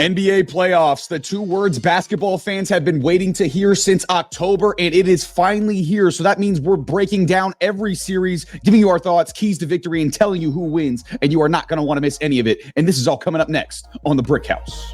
NBA playoffs, the two words basketball fans have been waiting to hear since October, and it is finally here. So that means we're breaking down every series, giving you our thoughts, keys to victory, and telling you who wins. And you are not going to want to miss any of it. And this is all coming up next on The Brick House.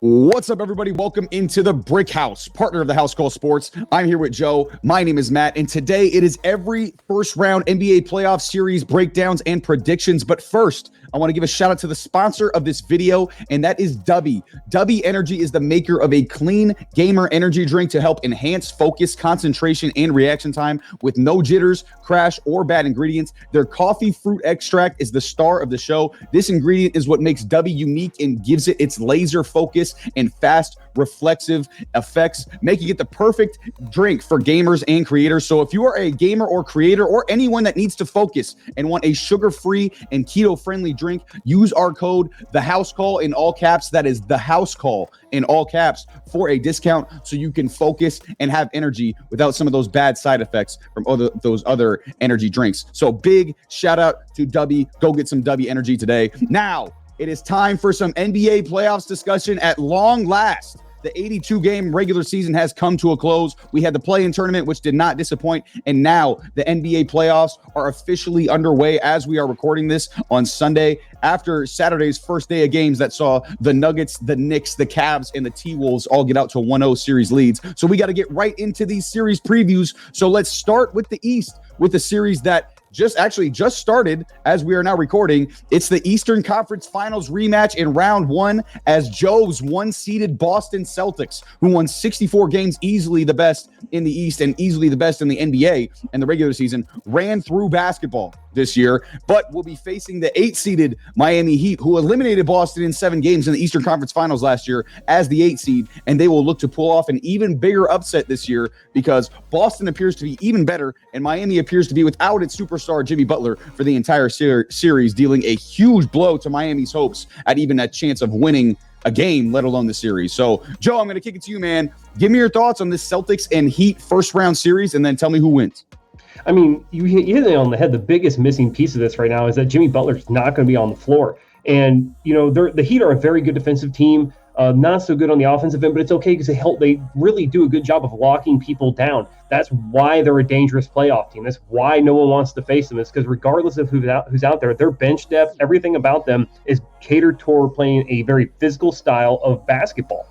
What's up, everybody? Welcome into the Brick House, partner of the House Call Sports. I'm here with Joe. My name is Matt, and today it is every first round NBA playoff series breakdowns and predictions. But first, I want to give a shout out to the sponsor of this video, and that is Dubby. Dubby Energy is the maker of a clean gamer energy drink to help enhance focus, concentration, and reaction time with no jitters, crash, or bad ingredients. Their coffee fruit extract is the star of the show. This ingredient is what makes Dubby unique and gives it its laser focus and fast reflexive effects, making it the perfect drink for gamers and creators. So if you are a gamer or creator or anyone that needs to focus and want a sugar-free and keto-friendly drink, use our code THEHOUSECALL in all caps. That is THEHOUSECALL in all caps for a discount so you can focus and have energy without some of those bad side effects from those other energy drinks. So big shout out to Dubby. Go get some Dubby energy today. Now, it is time for some NBA playoffs discussion at long last. The 82-game regular season has come to a close. We had the play-in tournament, which did not disappoint, and now the NBA playoffs are officially underway as we are recording this on Sunday after Saturday's first day of games that saw the Nuggets, the Knicks, the Cavs, and the T-Wolves all get out to 1-0 series leads. So we got to get right into these series previews. So let's start with the East, with the series that just started as we are now recording. It's the Eastern Conference Finals rematch in round one as Joe's one-seeded Boston Celtics, who won 64 games, easily the best in the East and easily the best in the NBA and the regular season, ran through basketball this year, but will be facing the 8-seeded Miami Heat, who eliminated Boston in 7 games in the Eastern Conference Finals last year as the 8 seed, and they will look to pull off an even bigger upset this year because Boston appears to be even better and Miami appears to be without its superstar Jimmy Butler for the entire series, dealing a huge blow to Miami's hopes at even a chance of winning a game, let alone the series. So, Joe, I'm going to kick it to you, man. Give me your thoughts on this Celtics and Heat first round series, and then tell me who wins. I mean, you hit it on the head. The biggest missing piece of this right now is that Jimmy Butler's not going to be on the floor. And, you know, the Heat are a very good defensive team, not so good on the offensive end, but it's okay because they really do a good job of locking people down. That's why they're a dangerous playoff team. That's why no one wants to face them. It's because regardless of who's out there, their bench depth, everything about them is catered toward playing a very physical style of basketball.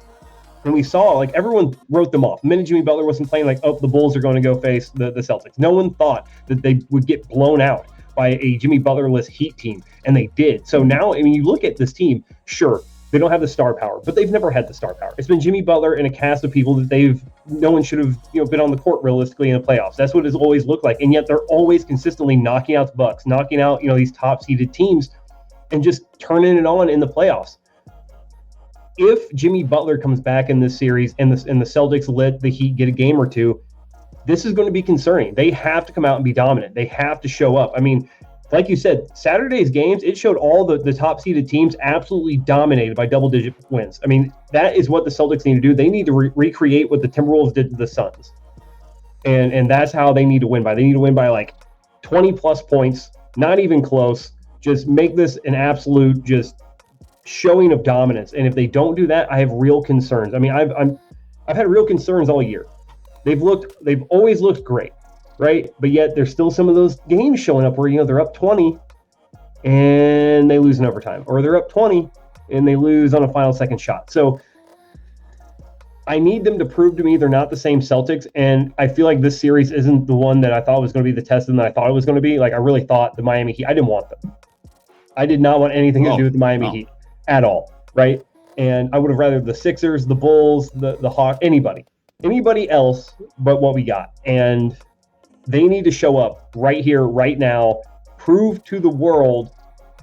And we saw, like, everyone wrote them off. The minute Jimmy Butler wasn't playing, like, oh, the Bulls are going to go face the Celtics. No one thought that they would get blown out by a Jimmy Butler-less Heat team, and they did. So now, I mean, you look at this team, sure, they don't have the star power, but they've never had the star power. It's been Jimmy Butler and a cast of people that no one should have, been on the court realistically in the playoffs. That's what it's always looked like. And yet they're always consistently knocking out the Bucks, knocking out, these top-seeded teams and just turning it on in the playoffs. If Jimmy Butler comes back in this series and the Celtics let the Heat get a game or two, this is going to be concerning. They have to come out and be dominant. They have to show up. I mean, like you said, Saturday's games, it showed all the top-seeded teams absolutely dominated by double-digit wins. I mean, that is what the Celtics need to do. They need to recreate what the Timberwolves did to the Suns. And that's how they need to win by. They need to win by like 20-plus points, not even close. Just make this an absolute just showing of dominance. And if they don't do that, I have real concerns. I mean, I've had real concerns all year. They've always looked great, right? But yet there's still some of those games showing up where they're up 20 and they lose in overtime, or they're up 20 and they lose on a final second shot. So I need them to prove to me they're not the same Celtics, and I feel like this series isn't the one that I thought was going to be the test and that I thought it was going to be. Like, I really thought the Miami Heat, I didn't want them. I did not want anything to do with the Miami Heat at all, right? And I would have rather the Sixers, the Bulls, the Hawks, anybody else but what we got. And they need to show up right here, right now, prove to the world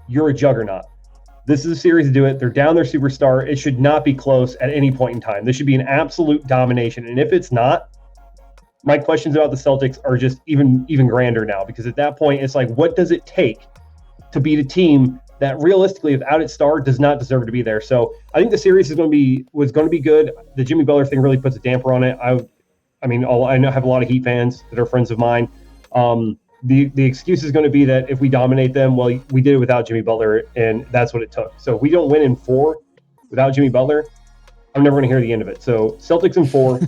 you're a juggernaut. This is a series to do it. They're down their superstar. It should not be close at any point in time. This should be an absolute domination. And if it's not, my questions about the Celtics are just even grander now, because at that point, it's like, what does it take to beat a team that realistically, without its star, does not deserve to be there? So I think the series was going to be good. The Jimmy Butler thing really puts a damper on it. I have a lot of Heat fans that are friends of mine. the excuse is going to be that if we dominate them, well, we did it without Jimmy Butler, and that's what it took. So if we don't win in 4 without Jimmy Butler, I'm never going to hear the end of it. So Celtics in 4,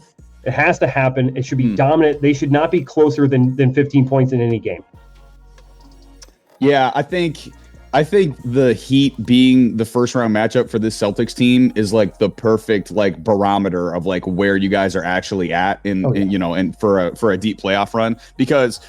it has to happen. It should be dominant. They should not be closer than 15 points in any game. Yeah, I think the Heat being the first round matchup for this Celtics team is like the perfect like barometer of like where you guys are actually at in for a deep playoff run, because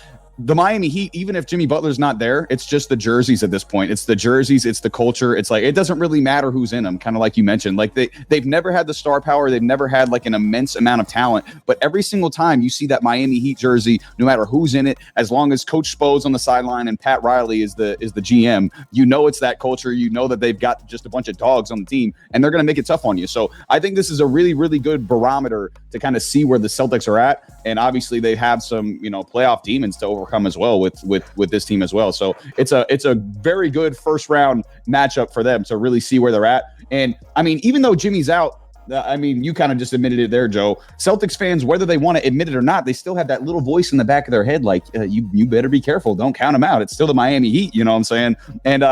the Miami Heat, even if Jimmy Butler's not there, it's just the jerseys at this point. It's the jerseys, it's the culture. It's like, it doesn't really matter who's in them, kind of like you mentioned. Like they've never had the star power. They've never had like an immense amount of talent. But every single time you see that Miami Heat jersey, no matter who's in it, as long as Coach Spo's on the sideline and Pat Riley is the GM, you know it's that culture. You know that they've got just a bunch of dogs on the team, and they're going to make it tough on you. So I think this is a really, really good barometer to kind of see where the Celtics are at. And obviously they have some, playoff demons to overcome as well with this team as well. So it's a very good first round matchup for them to really see where they're at. And I mean, even though Jimmy's out, you kind of just admitted it there, Joe. Celtics fans, whether they want to admit it or not, they still have that little voice in the back of their head, like, you better be careful. Don't count them out. It's still the Miami Heat, you know what I'm saying? And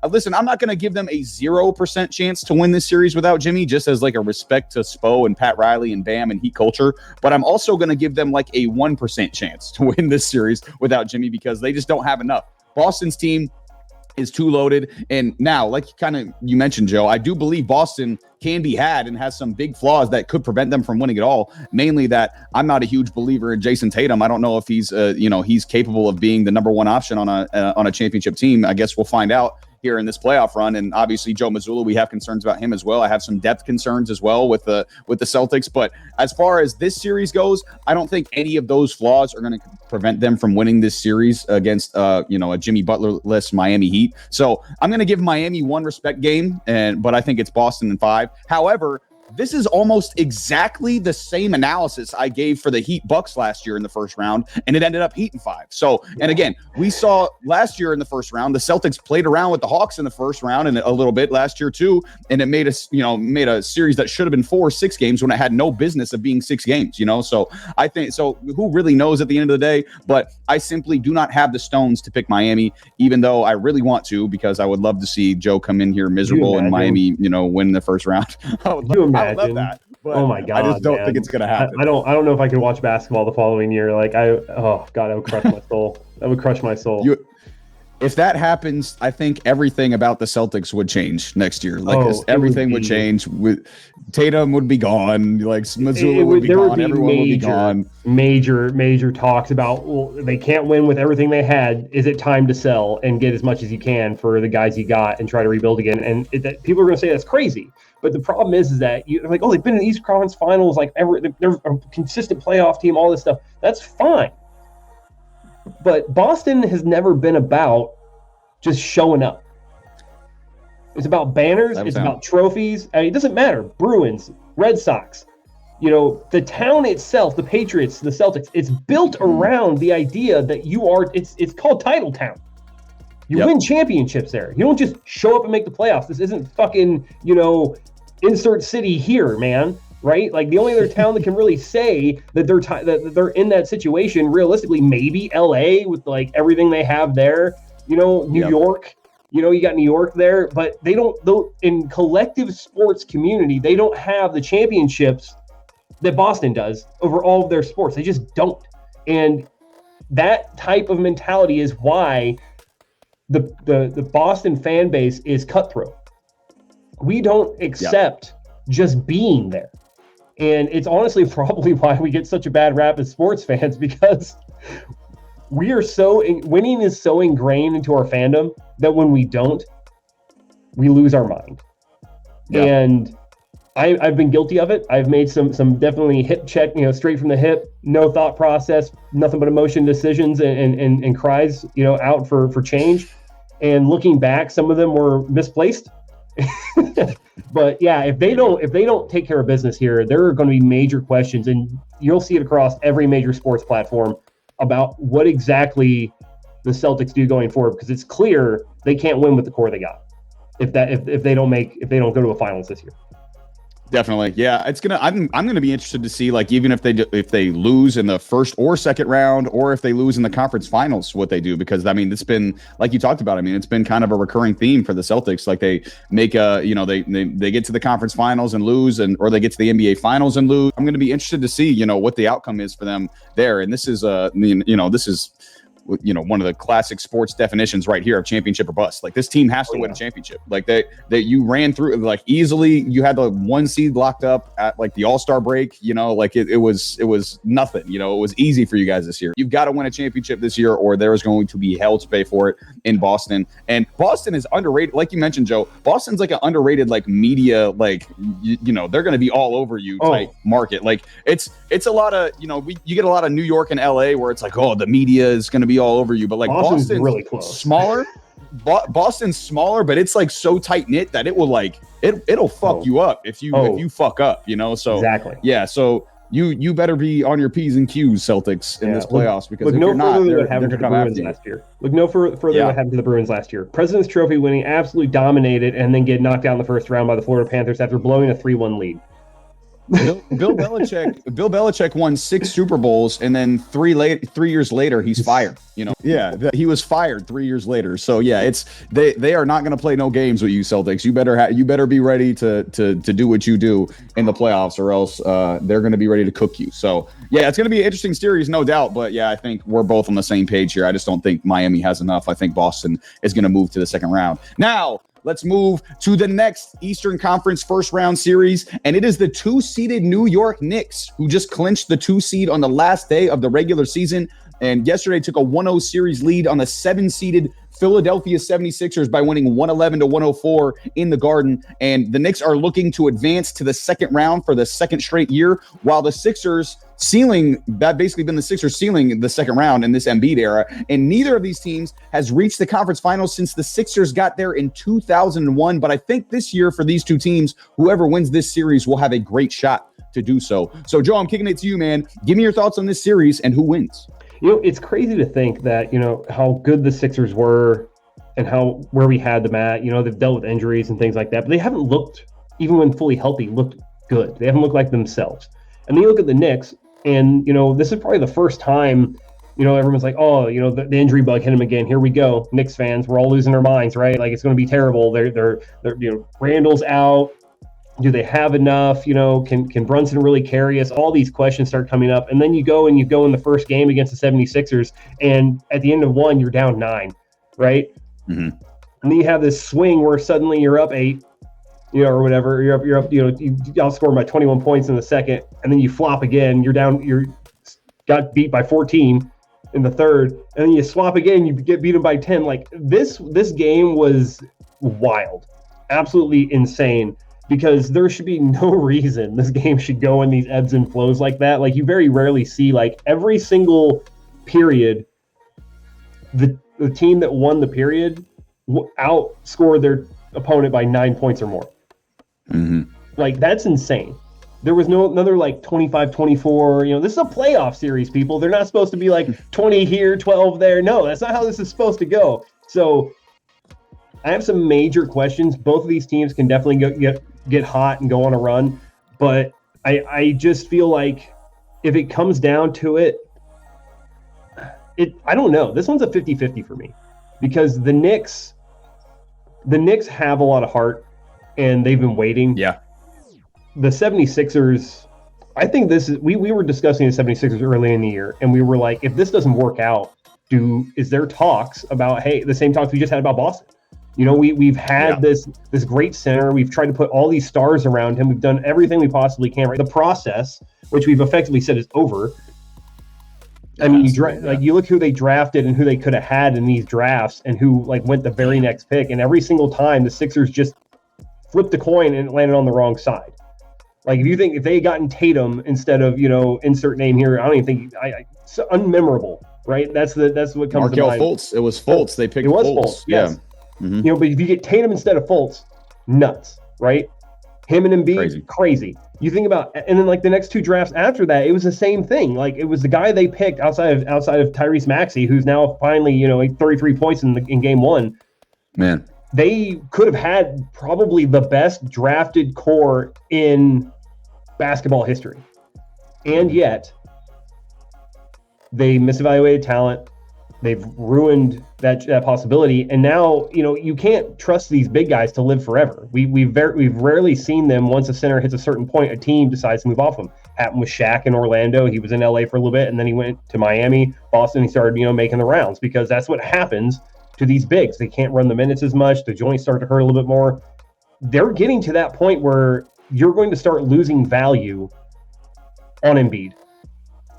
listen, I'm not going to give them a 0% chance to win this series without Jimmy, just as like a respect to Spo and Pat Riley and Bam and Heat culture. But I'm also going to give them like a 1% chance to win this series without Jimmy, because they just don't have enough. Boston's team is too loaded. And now, like you mentioned, Joe, I do believe Boston can be had and has some big flaws that could prevent them from winning it all. Mainly that I'm not a huge believer in Jason Tatum. I don't know if he's, he's capable of being the number one option on a championship team. I guess we'll find out here in this playoff run. And obviously Joe Mazzulla, we have concerns about him as well. I have some depth concerns as well with the Celtics. But as far as this series goes, I don't think any of those flaws are going to prevent them from winning this series against a Jimmy Butler-less Miami Heat. So I'm going to give Miami one respect game, but I think it's Boston in 5. However, this is almost exactly the same analysis I gave for the Heat Bucks last year in the first round, and it ended up Heat in 5. So, and again, we saw last year in the first round, the Celtics played around with the Hawks in the first round and a little bit last year too, and it made a series that should have been 4-6 games when it had no business of being 6 games. So I think who really knows at the end of the day? But I simply do not have the stones to pick Miami, even though I really want to, because I would love to see Joe come in here miserable and Miami, win the first round. I would love that. Oh my God! I just don't think it's going to happen. I don't know if I could watch basketball the following year. Like that would crush my soul. That would crush my soul. If that happens, I think everything about the Celtics would change next year. Everything would change. Tatum would be gone. Like Mazzulla would be gone. Everyone would be gone. Major talks about, well, they can't win with everything they had. Is it time to sell and get as much as you can for the guys you got and try to rebuild again? And people are going to say that's crazy. But the problem is that you're like, they've been in the East Conference Finals, like they're a consistent playoff team, all this stuff. That's fine. But Boston has never been about just showing up. It's about banners. It's about trophies. It doesn't matter. Bruins, Red Sox, the town itself, the Patriots, the Celtics, it's built around the idea that it's called Title Town. You win championships there. You don't just show up and make the playoffs. This isn't fucking, insert city here, man. Right? Like the only other town that can really say that they're in that situation, realistically, maybe LA with like everything they have there. New York. You got New York there, but they don't. In collective sports community, they don't have the championships that Boston does over all of their sports. They just don't. And that type of mentality is why the Boston fan base is cutthroat. We don't accept just being there. And it's honestly probably why we get such a bad rap as sports fans, because we are winning is so ingrained into our fandom that when we don't, we lose our mind. Yeah. And I've been guilty of it. I've made some definitely hip check, straight from the hip, no thought process, nothing but emotion decisions and cries, out for change. And looking back, some of them were misplaced. But yeah, if they don't take care of business here, there are going to be major questions, and you'll see it across every major sports platform about what exactly the Celtics do going forward, because it's clear they can't win with the core they got if they don't go to a finals this year. Definitely. Yeah, I'm gonna be interested to see, like, even if they lose in the first or second round, or if they lose in the conference finals, what they do, because I mean, it's been, like you talked about, I mean, it's been kind of a recurring theme for the Celtics. Like, they make they get to the conference finals and lose, or they get to the NBA finals and lose. I'm gonna be interested to see, what the outcome is for them there. And this is this is one of the classic sports definitions right here of championship or bust. Like, this team has to win a championship. Like, that you ran through, like, easily. You had the 1 seed locked up at, like, the All-Star break. Like, it was nothing. It was easy for you guys this year. You've got to win a championship this year, or there is going to be hell to pay for it in Boston. And Boston is underrated, like you mentioned, Joe. Boston's like an underrated, like, media, like, they're going to be all over you type market. Like, it's a lot of, you get a lot of New York and LA where it's like, oh, the media is going to be all over you, but like Boston's really close. Smaller. Boston's smaller, but it's like so tight knit that it will, like, it'll fuck you up if you fuck up, so exactly. Yeah, so you better be on your P's and Q's, Celtics, in this playoffs, because if you're not, they're going to come after you. Last year. Look no further what happened to the Bruins last year. President's Trophy winning, absolutely dominated, and then get knocked out in the first round by the Florida Panthers after blowing a 3-1 lead. Bill Belichick won 6 Super Bowls, and then 3 years later he's fired. Yeah, he was fired 3 years later. So yeah, they are not going to play no games with you, Celtics. You better be ready to do what you do in the playoffs, or else they're going to be ready to cook you. So yeah, it's going to be an interesting series, no doubt. But yeah, I think we're both on the same page here. I just don't think Miami has enough. I think Boston is going to move to the second round. Now, let's move to the next Eastern Conference first round series, and it is the 2-seeded New York Knicks, who just clinched the 2 seed on the last day of the regular season, and yesterday took a 1-0 series lead on the 7-seeded Philadelphia 76ers by winning 111-104 in the Garden. And the Knicks are looking to advance to the second round for the second straight year, while the Sixers basically been the Sixers ceiling the second round in this Embiid era. And neither of these teams has reached the conference finals since the Sixers got there in 2001. But I think this year, for these two teams, whoever wins this series will have a great shot to do so. So, Joe, I'm kicking it to you, man. Give me your thoughts on this series and who wins. It's crazy to think that, how good the Sixers were and where we had them at. They've dealt with injuries and things like that, but they haven't looked, even when fully healthy, looked good. They haven't looked like themselves. And then you look at the Knicks, and, this is probably the first time, everyone's like, oh, the injury bug hit him again. Here we go. Knicks fans, we're all losing our minds, right? Like, it's going to be terrible. They're Randall's out. Do they have enough? Can Brunson really carry us? All these questions start coming up. And then you go in the first game against the 76ers, and at the end of one, you're down 9, right? Mm-hmm. And then you have this swing where suddenly you're up 8, or whatever. You're up, you outscored by 21 points in the second, and then you flop again. You got beat by 14 in the third, and then you swap again, you get beaten by 10. Like, this game was wild, absolutely insane. Because there should be no reason this game should go in these ebbs and flows like that. Like, you very rarely see, like, every single period, the team that won the period outscored their opponent by 9 points or more. Mm-hmm. Like, that's insane. There was another, like, 25-24. This is a playoff series, people. They're not supposed to be, like, 20 here, 12 there. No, that's not how this is supposed to go. So I have some major questions. Both of these teams can definitely get hot and go on a run, but I just feel like if it comes down to it, I don't know. This one's a 50-50 for me, because the Knicks have a lot of heart, and they've been waiting. Yeah. The 76ers, I think we were discussing the 76ers early in the year, and we were like, if this doesn't work out, is there talks about, hey, the same talks we just had about Boston? We've had this great center. We've tried to put all these stars around him. We've done everything we possibly can. Right, the process, which we've effectively said is over. I mean, you look who they drafted and who they could have had in these drafts, and who went the very next pick. And every single time, the Sixers just flipped a coin and landed on the wrong side. Like, if they had gotten Tatum instead of insert name here, I don't even think it's unmemorable. Right, that's what comes to mind. Fultz. It was Fultz. They picked Fultz. Yes. Yeah. Mm-hmm. But if you get Tatum instead of Fultz, nuts, right? Him and Embiid, crazy. You think about, and then the next 2 drafts after that, it was the same thing. Like, it was the guy they picked outside of Tyrese Maxey, who's now finally 33 points in game 1. Man, they could have had probably the best drafted core in basketball history. And yet they misevaluated talent. They've ruined that possibility. And now, you can't trust these big guys to live forever. We've rarely seen them, once a center hits a certain point, a team decides to move off him. Happened with Shaq in Orlando. He was in LA for a little bit, and then he went to Miami, Boston. He started, making the rounds, because that's what happens to these bigs. They can't run the minutes as much. The joints start to hurt a little bit more. They're getting to that point where you're going to start losing value on Embiid.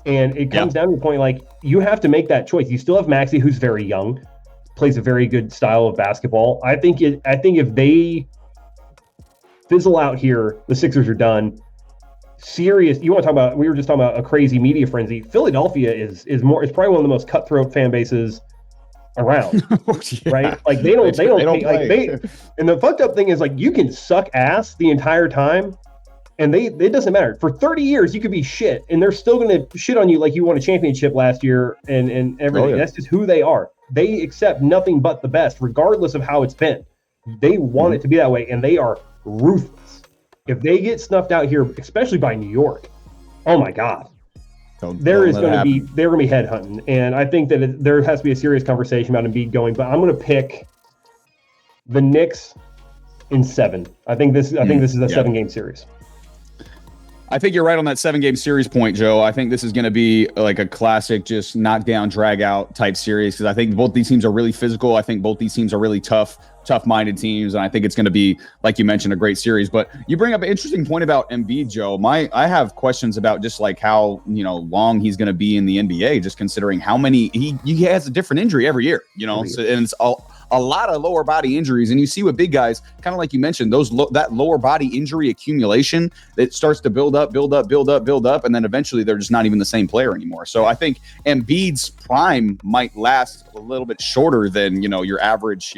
And it comes down to the point, like, you have to make that choice. You still have Maxey, who's very young, plays a very good style of basketball. I think if they fizzle out here, the Sixers are done. Serious. You want to talk about? We were just talking about a crazy media frenzy. Philadelphia is probably one of the most cutthroat fan bases around, right? Like they don't play. And the fucked up thing is, like, you can suck ass the entire time, and it doesn't matter. For 30 years, you could be shit, and they're still going to shit on you like you won a championship last year and everything. Oh, yeah. That's just who they are. They accept nothing but the best, regardless of how it's been. They want it to be that way, and they are ruthless. If they get snuffed out here, especially by New York, oh my God, they're going to be headhunting. And I think that there has to be a serious conversation about Embiid going. But I'm going to pick the Knicks in 7. I think this is a 7-game series. I think you're right on that 7-game series point, Joe. I think this is going to be like a classic, just knockdown, drag out type series, because I think both these teams are really physical. I think both these teams are really tough-minded teams, and I think it's going to be, like you mentioned, a great series. But you bring up an interesting point about Embiid, Joe. I have questions about just like how long he's going to be in the NBA, just considering how many he has a different injury every year. So, and it's a lot of lower body injuries, and you see with big guys, kind of like you mentioned, that lower body injury accumulation that starts to build up, and then eventually they're just not even the same player anymore. So I think Embiid's prime might last a little bit shorter than your average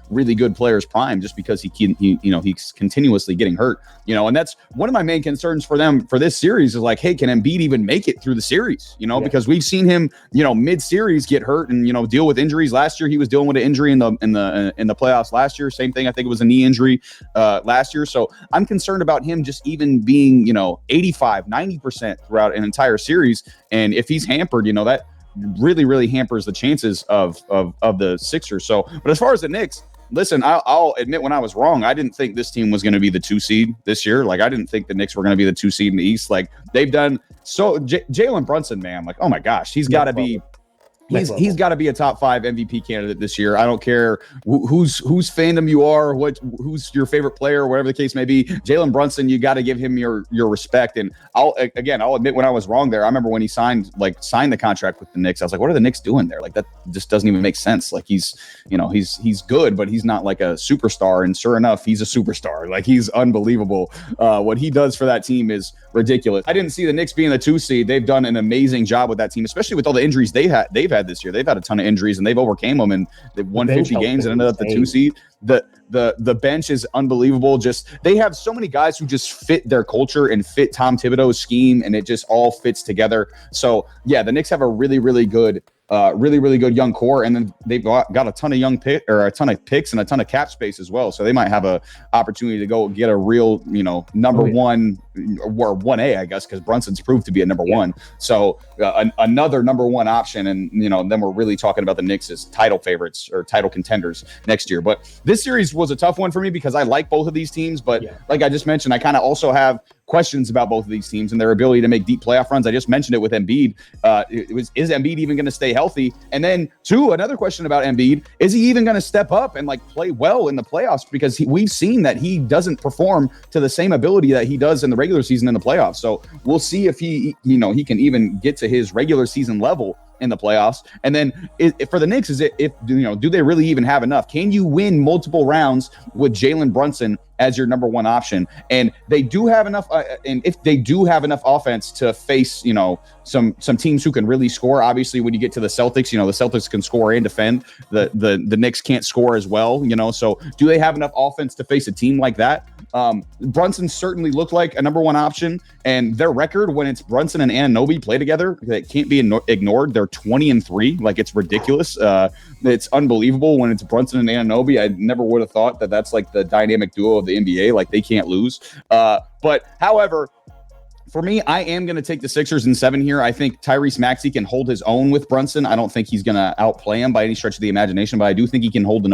really good player's prime, just because he's continuously getting hurt. And that's one of my main concerns for them for this series is like, hey, can Embiid even make it through the series? Because we've seen him mid-series get hurt and deal with injuries. Last year he was dealing with an injury in the playoffs last year. Same thing. I think it was a knee injury last year. So I'm concerned about him just even being 85-90% throughout an entire series. And if he's hampered, that really, really hampers the chances of the Sixers. So, but as far as the Knicks, listen, I'll admit when I was wrong. I didn't think this team was going to be the 2 seed this year. Like, I didn't think the Knicks were going to be the 2 seed in the East. Like, they've done so. Jalen Brunson, man, like, oh my gosh, he's got to be. He's got to be a top 5 MVP candidate this year. I don't care whose fandom you are, who's your favorite player, whatever the case may be. Jalen Brunson, you got to give him your respect. And I'll admit when I was wrong there. I remember when he signed the contract with the Knicks. I was like, what are the Knicks doing there? Like, that just doesn't even make sense. Like, he's good, but he's not like a superstar. And sure enough, he's a superstar. Like, he's unbelievable. What he does for that team is ridiculous. I didn't see the Knicks being the 2 seed. They've done an amazing job with that team, especially with all the injuries they've had this year. They've had a ton of injuries and they've overcame them, and they've won 50 games and ended up the 2 seed. The bench is unbelievable. Just, they have so many guys who just fit their culture and fit Tom Thibodeau's scheme, and it just all fits together. So yeah, the Knicks have a really, really good young core, and then they've got a ton of a ton of picks and a ton of cap space as well. So they might have a opportunity to go get a real, number one or 1A, I guess, because Brunson's proved to be a number one. So another number one option, and then we're really talking about the Knicks as title favorites or title contenders next year. But this series was a tough one for me because I like both of these teams, but like I just mentioned, I kind of also have questions about both of these teams and their ability to make deep playoff runs. I just mentioned it with Embiid. Is Embiid even going to stay healthy? And then another question about Embiid, is he even going to step up and play well in the playoffs? Because we've seen that he doesn't perform to the same ability that he does in the regular season in the playoffs. So we'll see if he can even get to his regular season level in the playoffs. And then for the Knicks, do they really even have enough? Can you win multiple rounds with Jalen Brunson as your number one option? And they do have enough. And if they do have enough offense to face, some teams who can really score. Obviously, when you get to the Celtics, the Celtics can score and defend. The Knicks can't score as well. So do they have enough offense to face a team like that? Brunson certainly looked like a number one option, and their record when it's Brunson and Anunoby play together, that can't be ignored. They're 20-3. Like, it's ridiculous. It's unbelievable when it's Brunson and Anunoby. I never would have thought that that's like the dynamic duo of the NBA. Like, they can't lose. But however, for me, I am going to take the Sixers in 7 here. I think Tyrese Maxey can hold his own with Brunson. I don't think he's going to outplay him by any stretch of the imagination, but I do think he can hold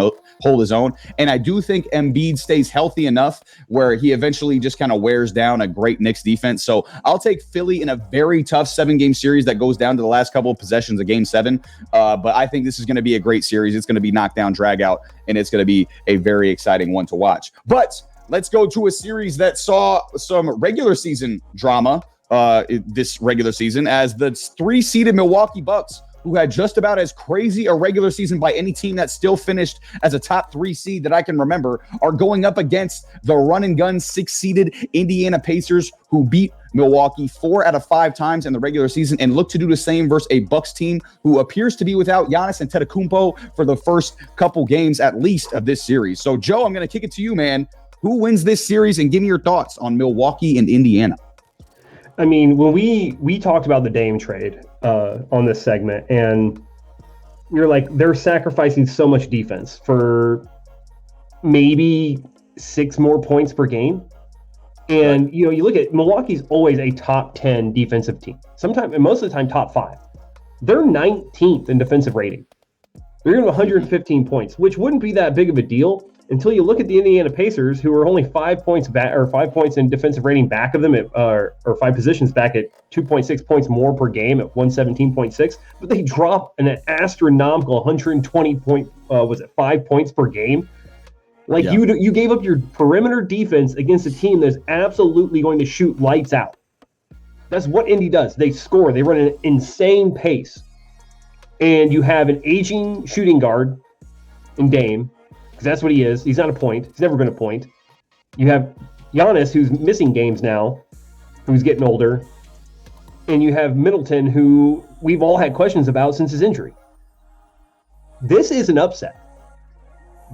his own. And I do think Embiid stays healthy enough where he eventually just kind of wears down a great Knicks defense. So I'll take Philly in a very tough 7-game series that goes down to the last couple of possessions of Game 7. But I think this is going to be a great series. It's going to be knockdown, drag out, and it's going to be a very exciting one to watch. But let's go to a series that saw some regular season drama this regular season, as the 3-seeded Milwaukee Bucks, who had just about as crazy a regular season by any team that still finished as a top 3 seed that I can remember, are going up against the run and gun 6-seeded Indiana Pacers, who beat Milwaukee 4 out of 5 times in the regular season and look to do the same versus a Bucks team who appears to be without Giannis Antetokounmpo for the first couple games at least of this series. So, Joe, I'm going to kick it to you, man. Who wins this series, and give me your thoughts on Milwaukee and Indiana? I mean, when we talked about the Dame trade on this segment, and you're like, they're sacrificing so much defense for maybe 6 more points per game. And, you know, you look at Milwaukee's always a top 10 defensive team. Sometimes, and most of the time, top 5. They're 19th in defensive rating. They're going to 115 points, which wouldn't be that big of a deal until you look at the Indiana Pacers, who are only 5 points back, or 5 points in defensive rating back of them, or 5 positions back at 2.6 points more per game at 117.6. But they drop an astronomical 120 point, 5 points per game. Like, you gave up your perimeter defense against a team that's absolutely going to shoot lights out. That's what Indy does. They score. They run an insane pace. And you have an aging shooting guard in Dame, because that's what he is. He's not a point. He's never been a point. You have Giannis, who's missing games now, who's getting older. And you have Middleton, who we've all had questions about since his injury. This is an upset.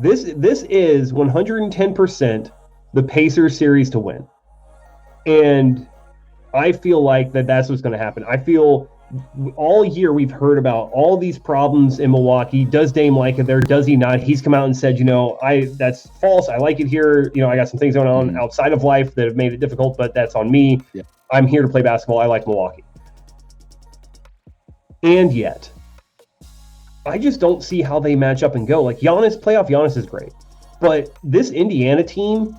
This is 110% the Pacers series to win. And I feel like that's what's going to happen. I feel all year we've heard about all these problems in Milwaukee. Does Dame like it there? Does he not? He's come out and said, that's false. I like it here. I got some things going on outside of life that have made it difficult, but that's on me. Yeah. I'm here to play basketball. I like Milwaukee. And yet, I just don't see how they match up and go. Like, playoff Giannis is great, but this Indiana team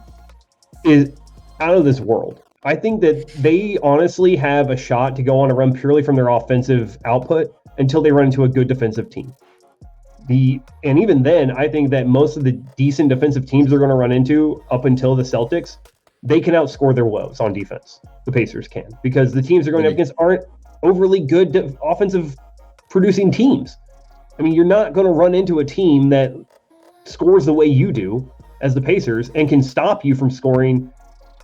is out of this world. I think that they honestly have a shot to go on a run purely from their offensive output until they run into a good defensive team. And even then, I think that most of the decent defensive teams they're going to run into up until the Celtics, they can outscore their woes on defense. The Pacers can, because the teams they're going up against aren't overly good offensive producing teams. I mean, you're not going to run into a team that scores the way you do as the Pacers and can stop you from scoring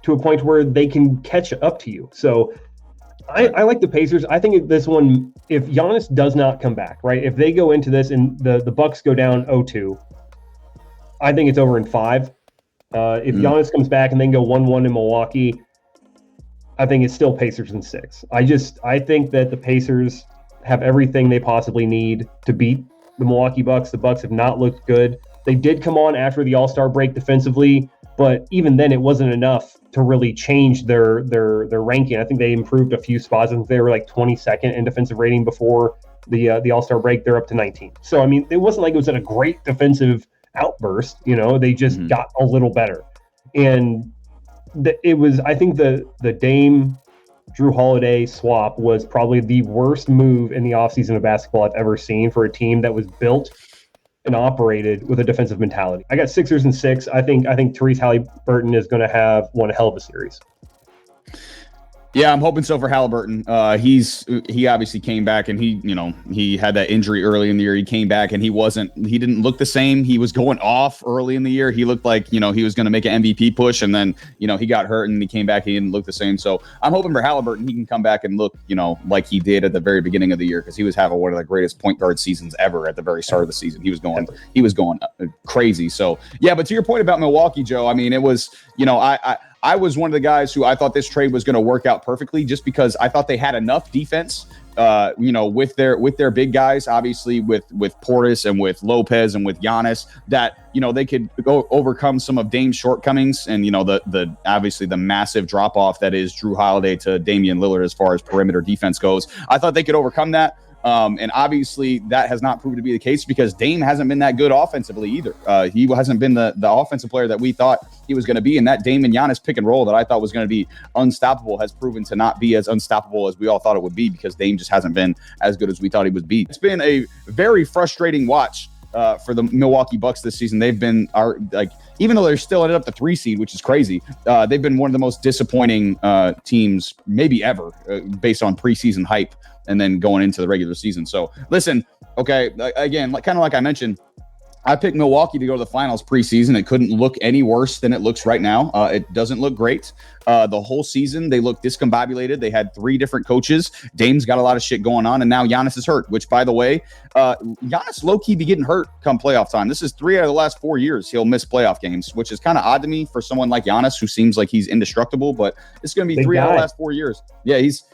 to a point where they can catch up to you. So I like the Pacers. I think this one, if Giannis does not come back, right, if they go into this and the Bucks go down 0-2, I think it's over in 5. If Giannis comes back and then go 1-1 in Milwaukee, I think it's still Pacers in 6. I think that the Pacers have everything they possibly need to beat the Milwaukee Bucks. The Bucks have not looked good. They did come on after the All-Star break defensively, but even then it wasn't enough to really change their ranking. I think they improved a few spots. I think they were like 22nd in defensive rating before the All-Star break. They're up to 19. So, I mean, it wasn't like it was at a great defensive outburst. They just got a little better. And I think the Dame Drew Holiday swap was probably the worst move in the offseason of basketball I've ever seen for a team that was built and operated with a defensive mentality. I got Sixers in 6. I think Therese Halliburton is going to have one hell of a series. Yeah, I'm hoping so for Halliburton. He obviously came back and he had that injury early in the year. He came back and he didn't look the same. He was going off early in the year. He looked like, he was going to make an MVP push, and then, he got hurt and he came back. He didn't look the same. So I'm hoping for Halliburton, he can come back and look, like he did at the very beginning of the year, because he was having one of the greatest point guard seasons ever at the very start of the season. He was going crazy. So yeah, but to your point about Milwaukee, Joe, I mean, it was, I was one of the guys who I thought this trade was going to work out perfectly, just because I thought they had enough defense, with their big guys, obviously with Portis and with Lopez and with Giannis, that, they could go overcome some of Dame's shortcomings and, the obviously the massive drop off that is Drew Holiday to Damian Lillard as far as perimeter defense goes. I thought they could overcome that. And obviously that has not proven to be the case, because Dame hasn't been that good offensively either. He hasn't been the offensive player that we thought he was going to be. And that Dame and Giannis pick and roll that I thought was going to be unstoppable has proven to not be as unstoppable as we all thought it would be, because Dame just hasn't been as good as we thought he would be. It's been a very frustrating watch for the Milwaukee Bucks this season. They've been even though they're still ended up the 3 seed, which is crazy, they've been one of the most disappointing teams maybe ever, based on preseason hype and then going into the regular season. So listen, okay, again, kind of like I mentioned, I picked Milwaukee to go to the finals preseason. It couldn't look any worse than it looks right now. It doesn't look great. The whole season, they look discombobulated. They had 3 different coaches. Dame's got a lot of shit going on, and now Giannis is hurt, which, by the way, Giannis low-key be getting hurt come playoff time. This is 3 out of the last 4 years he'll miss playoff games, which is kind of odd to me for someone like Giannis, who seems like he's indestructible, but it's going to be 3 out of the last 4 years. Yeah, this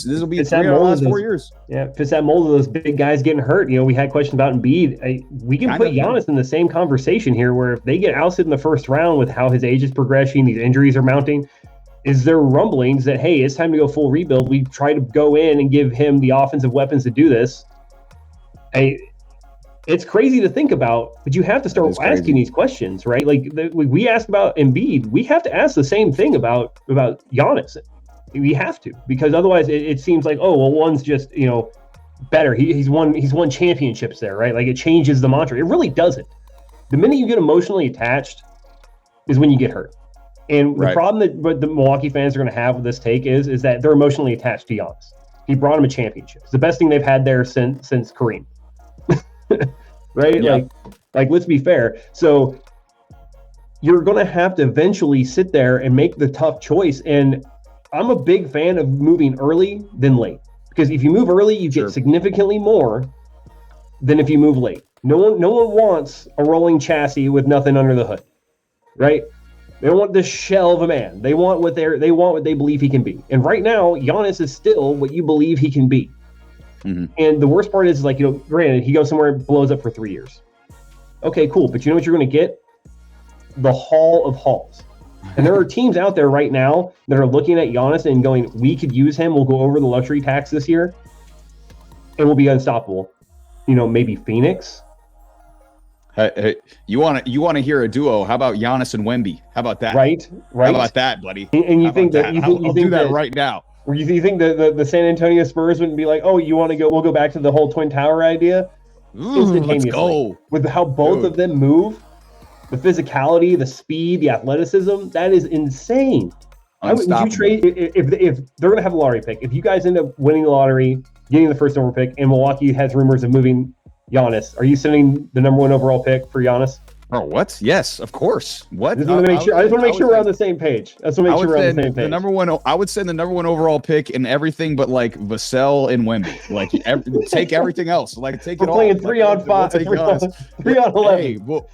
will be 3 out of the last 4 years. Yeah, fits that mold of those big guys getting hurt. We had questions about Embiid. We can put Giannis in the same conversation here, where if they get ousted in the first round with how his age is progressing, these injuries are mounting, is there rumblings that, hey, it's time to go full rebuild? We try to go in and give him the offensive weapons to do this. It's crazy to think about, but you have to start asking these questions, right? Like we asked about Embiid, we have to ask the same thing about Giannis. We have to, because otherwise it seems like, oh, well, one's just, better. He's won championships there, right? Like, it changes the mantra. It really doesn't. The minute you get emotionally attached is when you get hurt. And the problem that the Milwaukee fans are going to have with this take is that they're emotionally attached to Giannis. He brought him a championship. It's the best thing they've had there since Kareem. Right? Yeah. Like, let's be fair. So you're going to have to eventually sit there and make the tough choice. And I'm a big fan of moving early than late, because if you move early, you get significantly more than if you move late. No one wants a rolling chassis with nothing under the hood, right? They don't want the shell of a man. They want what they believe he can be. And right now, Giannis is still what you believe he can be. Mm-hmm. And the worst part is, granted, he goes somewhere and blows up for 3 years. Okay, cool. But you know what you're going to get? The Hall of Halls. And there are teams out there right now that are looking at Giannis and going, we could use him. We'll go over the luxury tax this year, and we'll be unstoppable. Maybe Phoenix. Hey, you want to hear a duo? How about Giannis and Wemby? How about that? Right. How about that, buddy? And you think that I'll do that right now. Or you think the San Antonio Spurs wouldn't be like, oh, you want to go? We'll go back to the whole Twin Tower idea. Let's go. With how both of them move, the physicality, the speed, the athleticism, that is insane. Would you trade if they're going to have a lottery pick? If you guys end up winning the lottery, getting the first overall pick, and Milwaukee has rumors of moving Giannis, are you sending the number 1 overall pick for Giannis? Oh, what? Yes, of course. What? I just want to make sure we're on the same page. I would send the number 1 overall pick in everything but Vassell and Wemby. Take everything else. Take it all. We're playing 3 on 5, 3 on 11. Hey, we'll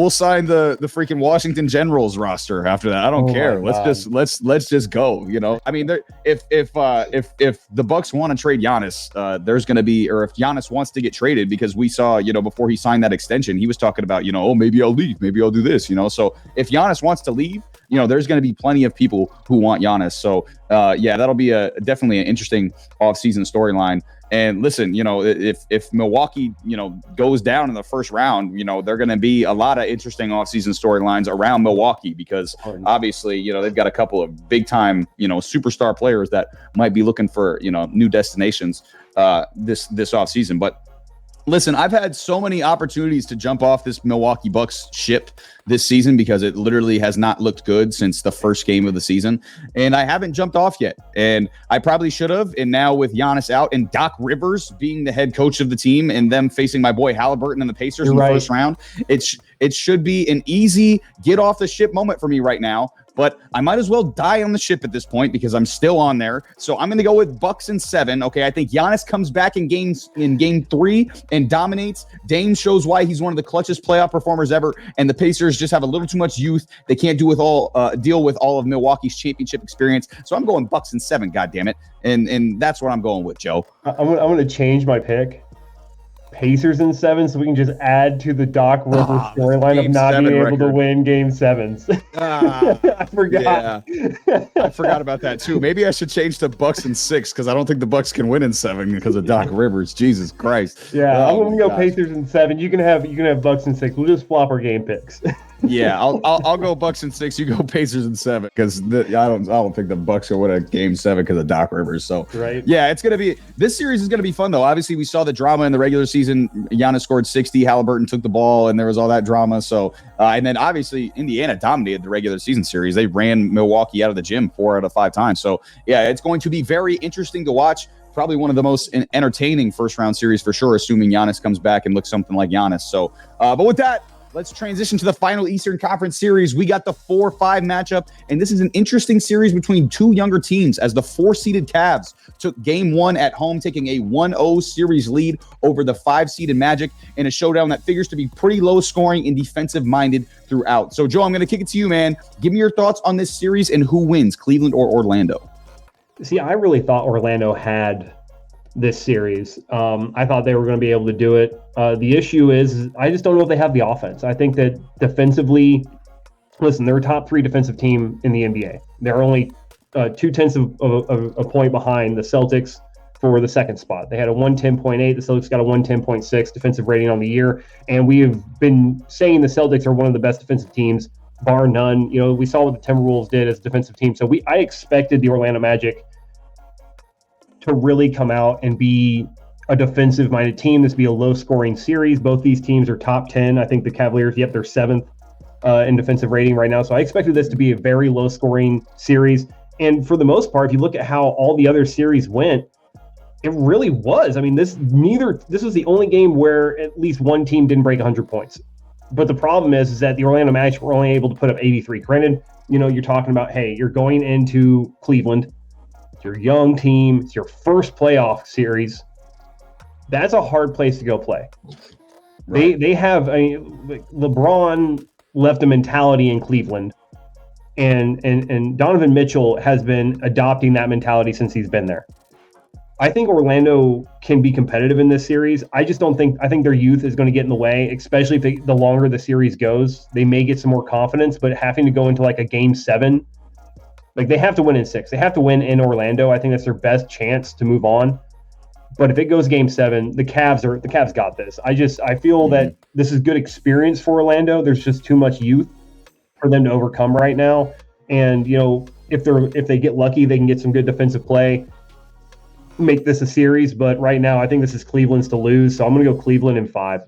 sign the freaking Washington Generals roster after that. I don't care. Let's just go. I mean, if the Bucks want to trade Giannis, there's going to be, or if Giannis wants to get traded, because we saw before he signed that extension, he was talking about, oh, maybe I'll leave. Maybe I'll do this, So if Giannis wants to leave, there's going to be plenty of people who want Giannis. So, that'll be definitely an interesting offseason storyline. And listen, if Milwaukee, goes down in the first round, there are going to be a lot of interesting offseason storylines around Milwaukee, because obviously, they've got a couple of big time, superstar players that might be looking for, new destinations this offseason. But Listen, I've had so many opportunities to jump off this Milwaukee Bucks ship this season because it literally has not looked good since the first game of the season. And I haven't jumped off yet. And I probably should have. And now with Giannis out and Doc Rivers being the head coach of the team and them facing my boy Halliburton and the Pacers in the first round, it should be an easy get off the ship moment for me right now. But I might as well die on the ship at this point because I'm still on there. So I'm going to go with Bucks in 7. Okay, I think Giannis comes back in game 3 and dominates. Dame shows why he's one of the clutchest playoff performers ever. And the Pacers just have a little too much youth. They can't deal with all of Milwaukee's championship experience. So I'm going Bucks in 7. God damn it, and that's what I'm going with, Joe. I'm going to change my pick. Pacers in 7, so we can just add to the Doc Rivers storyline of not being able to win game 7s. I forgot. Yeah. I forgot about that too. Maybe I should change to Bucks in 6 because I don't think the Bucks can win in 7 because of Doc Rivers. Jesus Christ. Yeah, I'm gonna go Pacers in 7. You can have Bucks in 6. We'll just flop our game picks. Yeah, I'll go Bucks in 6. You go Pacers in 7 because I don't think the Bucks will win a game 7 because of Doc Rivers. So right. Yeah, this series is gonna be fun though. Obviously, we saw the drama in the regular season. Giannis scored 60. Halliburton took the ball, and there was all that drama. So and then obviously Indiana dominated the regular season series. They ran Milwaukee out of the gym 4 out of 5 times. So yeah, it's going to be very interesting to watch. Probably one of the most entertaining first round series for sure, assuming Giannis comes back and looks something like Giannis. So, but with that, let's transition to the final Eastern Conference series. We got the 4-5 matchup, and this is an interesting series between two younger teams as the 4-seeded Cavs took game 1 at home, taking a 1-0 series lead over the 5-seeded Magic in a showdown that figures to be pretty low scoring and defensive-minded throughout. So, Joe, I'm going to kick it to you, man. Give me your thoughts on this series and who wins, Cleveland or Orlando? See, I really thought Orlando had this series. I thought they were going to be able to do it. The issue is I just don't know if they have the offense. I think that defensively, listen, they're a top 3 defensive team in the NBA. They're only 0.2 of a point behind the Celtics for the second spot. They had a 110.8. The Celtics got a 110.6 defensive rating on the year. And we have been saying the Celtics are one of the best defensive teams, bar none. You know, we saw what the Timberwolves did as a defensive team. So I expected the Orlando Magic to really come out and be a defensive-minded team. This be a low-scoring series. Both these teams are top 10. I think the Cavaliers, they're 7th in defensive rating right now. So I expected this to be a very low-scoring series. And for the most part, if you look at how all the other series went, it really was. I mean, this was the only game where at least one team didn't break 100 points. But the problem is that the Orlando Magic were only able to put up 83. Granted, you're talking about, hey, you're going into Cleveland. It's your young team. It's your first playoff series. That's a hard place to go play. Right. They have LeBron left a mentality in Cleveland, and Donovan Mitchell has been adopting that mentality since he's been there. I think Orlando can be competitive in this series. I think their youth is going to get in the way, especially if the longer the series goes. They may get some more confidence, but having to go into like a game 7. They have to win in 6. They have to win in Orlando. I think that's their best chance to move on. But if it goes game 7, the Cavs got this. I feel that this is good experience for Orlando. There's just too much youth for them to overcome right now. And if they get lucky, they can get some good defensive play, make this a series. But right now, I think this is Cleveland's to lose. So I'm going to go Cleveland in 5.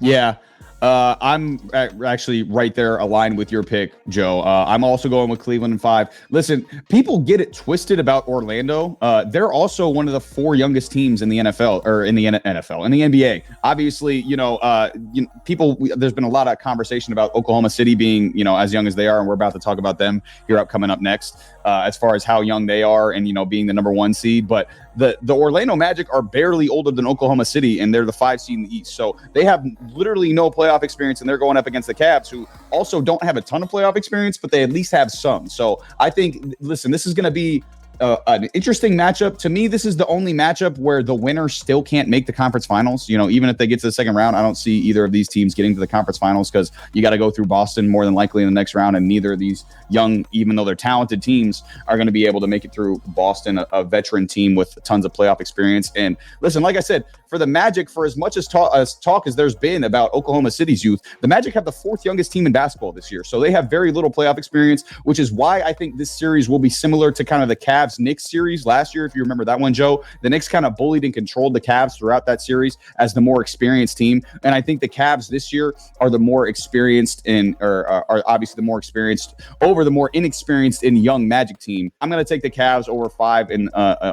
Yeah. I'm actually right there aligned with your pick, Joe. I'm also going with Cleveland in 5. Listen, people get it twisted about Orlando. They're also one of the 4 youngest teams in the NFL or in the NFL, in the NBA. Obviously, there's been a lot of conversation about Oklahoma City being, as young as they are. And we're about to talk about them here coming up next, as far as how young they are and, being the number 1 seed. But the Orlando Magic are barely older than Oklahoma City, and they're the 5 seed in the East. So they have literally no playoff experience, and they're going up against the Cavs, who also don't have a ton of playoff experience, but they at least have some. So I think, listen, this is going to be an interesting matchup. To me, this is the only matchup where the winner still can't make the conference finals. Even if they get to the second round, I don't see either of these teams getting to the conference finals because you got to go through Boston more than likely in the next round, and neither of these young, even though they're talented teams, are going to be able to make it through Boston, a veteran team with tons of playoff experience. And listen, like I said, for the Magic, for as much as talk as there's been about Oklahoma City's youth, the Magic have the 4th youngest team in basketball this year. So they have very little playoff experience, which is why I think this series will be similar to kind of the Cavs Cavs-Knicks series last year, if you remember that one, Joe. The Knicks kind of bullied and controlled the Cavs throughout that series as the more experienced team. And I think the Cavs this year are the more experienced are obviously the more experienced over the more inexperienced and young Magic team. I'm going to take the Cavs over 5 and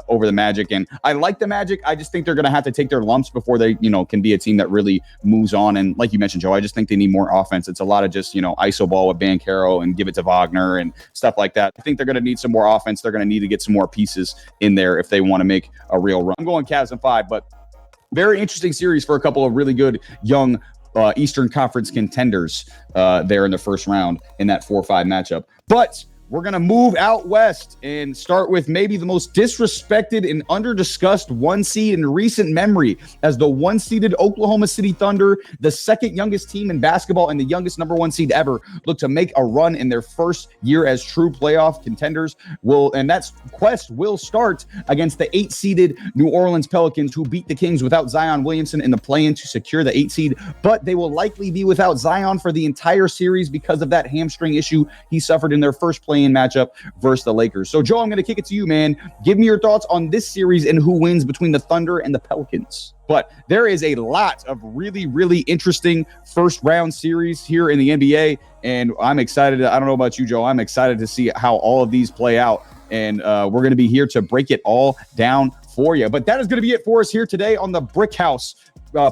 over the Magic. And I like the Magic. I just think they're going to have to take their lumps before they, can be a team that really moves on. And like you mentioned, Joe, I just think they need more offense. It's a lot of just, iso ball with Banchero and give it to Wagner and stuff like that. I think they're going to need some more offense. They're going to need to get some more pieces in there if they want to make a real run. I'm going Cavs in 5, but very interesting series for a couple of really good young Eastern Conference contenders there in the first round in that 4-5 matchup. But we're going to move out west and start with maybe the most disrespected and under-discussed one seed in recent memory, as the one-seeded Oklahoma City Thunder, the second youngest team in basketball and the youngest number 1 seed ever, look to make a run in their first year as true playoff contenders. And that quest will start against the 8-seeded New Orleans Pelicans, who beat the Kings without Zion Williamson in the play-in to secure the 8 seed, but they will likely be without Zion for the entire series because of that hamstring issue he suffered in their first play-in matchup versus the Lakers. So, Joe, I'm going to kick it to you, man. Give me your thoughts on this series and who wins between the Thunder and the Pelicans. But there is a lot of really, really interesting first round series here in the NBA, and I'm excited. I don't know about you, Joe. I'm excited to see how all of these play out, and we're going to be here to break it all down for you. But that is going to be it for us here today on the Brick House,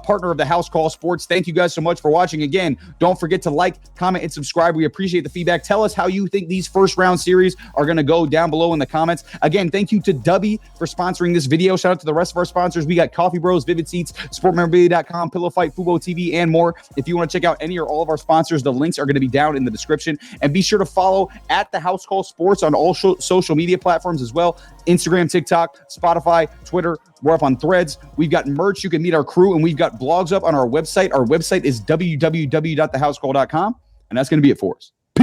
partner of the House Call Sports. Thank you guys so much for watching. Again, don't forget to like, comment, and subscribe. We appreciate the feedback. Tell us how you think these first round series are going to go down below in the comments. Again, thank you to Dubby for sponsoring this video. Shout out to the rest of our sponsors. We got Coffee Bros, Vivid Seats, SportMemorabilia.com, Pillow Fight, Fubo TV, and more. If you want to check out any or all of our sponsors, the links are going to be down in the description. And be sure to follow at the House Call Sports on all social media platforms as well. Instagram, TikTok, Spotify, Twitter. We're up on Threads. We've got merch. You can meet our crew, and we've got blogs up on our website. Our website is www.thehousecall.com, and that's going to be it for us.